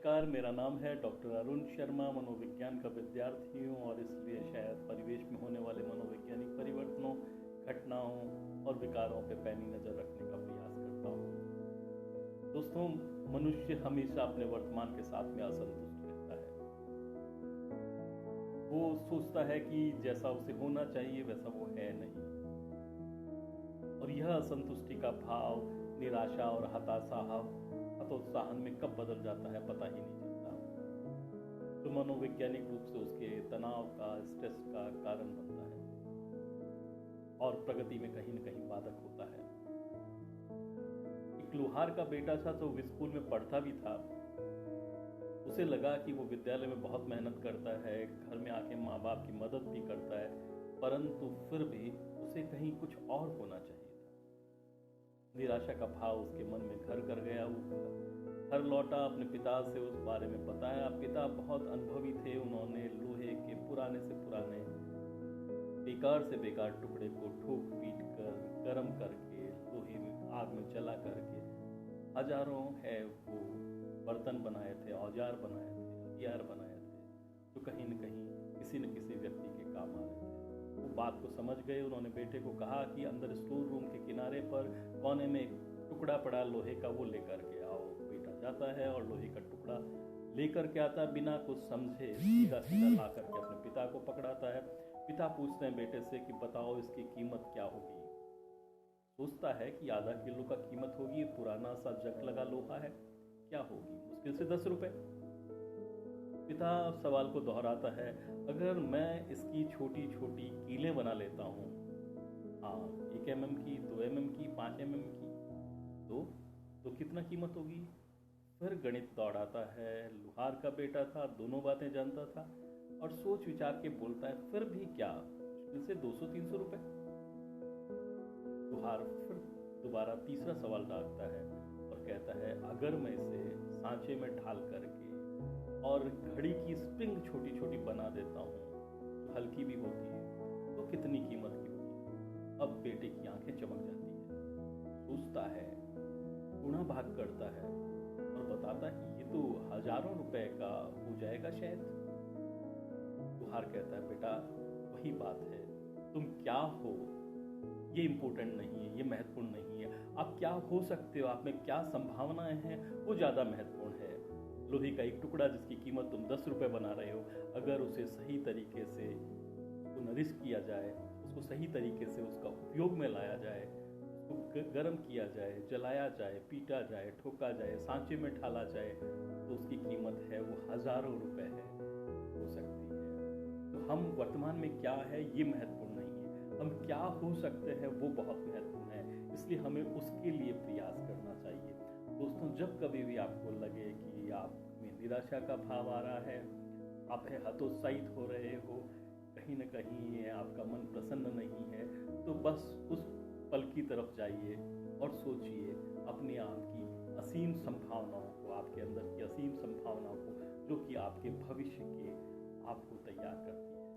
नमस्कार, मेरा नाम है डॉक्टर अरुण शर्मा। मनोविज्ञान का विद्यार्थी हूँ और इसलिए शायद परिवेश में होने वाले मनोवैज्ञानिक परिवर्तनों, घटनाओं और विकारों पर पैनी नज़र रखने का प्रयास करता हूँ। दोस्तों, मनुष्य हमेशा अपने वर्तमान के साथ में असंतुष्ट रहता है। वो सोचता है कि जैसा उसे होना चाहिए वैसा वो है नहीं, और यह असंतुष्टि का भाव निराशा और हतोत्साहन में कब बदल जाता है पता ही नहीं चलता। तो मनोवैज्ञानिक रूप से उसके तनाव का, स्ट्रेस का कारण बनता है और प्रगति में कहीं न कहीं बाधक होता है। एक लोहार का बेटा था तो वो स्कूल में पढ़ता भी था। उसे लगा कि वो विद्यालय में बहुत मेहनत करता है, घर में आके माँ बाप की मदद भी करता है, परंतु फिर भी उसे कहीं कुछ और होना चाहिए। निराशा का भाव उसके मन में घर कर गया। वो घर लौटा, अपने पिता से उस बारे में बताया। पिता बहुत अनुभवी थे, उन्होंने लोहे के पुराने से पुराने, बेकार से बेकार टुकड़े को ठोक पीट कर, गर्म करके, लोहे में आग में जला करके हजारों है वो बर्तन बनाए थे, औजार बनाए थे, हथियार बनाए थे, जो कहीं न कहीं किसी न किसी व्यक्ति के काम आ रहे थे। वो बात को समझ गए। उन्होंने बेटे को कहा कि अंदर स्टोर रूम के किनारे पर कोने में एक टुकड़ा पड़ा लोहे का, वो लेकर के आओ। बेटा जाता है और लोहे का टुकड़ा लेकर के आता, बिना कुछ समझे सीधा सीधा ला करके अपने पिता को पकड़ाता है। पिता पूछते हैं बेटे से कि बताओ इसकी कीमत क्या होगी। सोचता है कि आधा किलो का कीमत होगी, पुराना सा जंग लगा लोहा है, क्या होगी, मुश्किल से 10 रुपए। पिता सवाल को दोहराता है, अगर मैं इसकी छोटी छोटी कीलें बना लेता हूँ, हाँ 1 mm की, 2 mm की, 5 mm की, तो कितना कीमत होगी। फिर गणित दौड़ाता है। लोहार का बेटा था, दोनों बातें जानता था और सोच विचार के बोलता है, फिर भी क्या, मुश्किल से 200-300 रुपए। लोहार फिर दोबारा तीसरा सवाल डालता है और कहता है, अगर मैं इसे सांचे में ढाल करके और घड़ी की स्प्रिंग छोटी छोटी बना देता हूँ, जो हल्की भी होती है, तो कितनी कीमत की होगी। अब बेटे की आंखें चमक जाती है। सोचता है, गुणा भाग करता है और बताता है कि ये तो हजारों रुपए का हो जाएगा शायद। लोहार कहता है, बेटा वही बात है, तुम क्या हो ये इम्पोर्टेंट नहीं है, ये महत्वपूर्ण नहीं है। आप क्या हो सकते हो, आप में क्या संभावनाएं हैं, वो ज्यादा महत्वपूर्ण है। लोहे का एक टुकड़ा जिसकी कीमत तुम 10 रुपए बना रहे हो, अगर उसे सही तरीके से उसको नरिश किया जाए, उसको सही तरीके से उसका उपयोग में लाया जाए, उसको गर्म किया जाए, जलाया जाए, पीटा जाए, ठोका जाए, सांचे में ढाला जाए, तो उसकी कीमत है वो हजारों रुपए है, हो सकती है। तो हम वर्तमान में क्या है ये महत्वपूर्ण नहीं है, हम क्या हो सकते हैं वो बहुत महत्वपूर्ण है। इसलिए हमें उसके लिए प्रयास करना चाहिए। दोस्तों, जब कभी भी आपको लगे कि आप में निराशा का भाव आ रहा है, आप हतोत्साहित हो रहे हो, कहीं न कहीं आपका मन प्रसन्न नहीं है, तो बस उस पल की तरफ जाइए और सोचिए अपने आप की असीम संभावनाओं को, आपके अंदर की असीम संभावनाओं को, जो कि आपके भविष्य के आपको तैयार करती है।